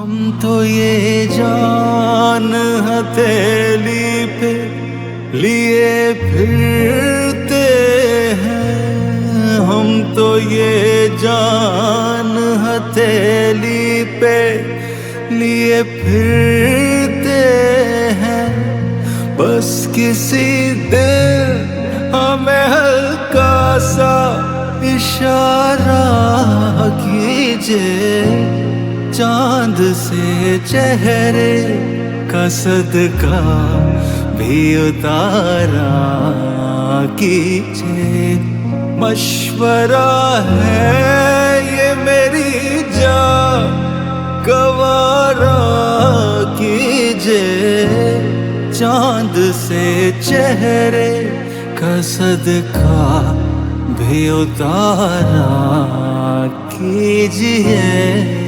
ہم تو یہ جان ہتھیلی پہ لیے پھرتے ہیں، ہم تو یہ جان ہتھیلی پہ لیے پھرتے ہیں، بس کسی دن ہمیں ہلکا سا اشارہ کیجے، چاند سے چہرے کا صدقہ بھی اتارا کیجے۔ مشورہ ہے یہ میری جان گوارا کیجے، چاند سے چہرے کا صدقہ بھی اتارا کیجیے۔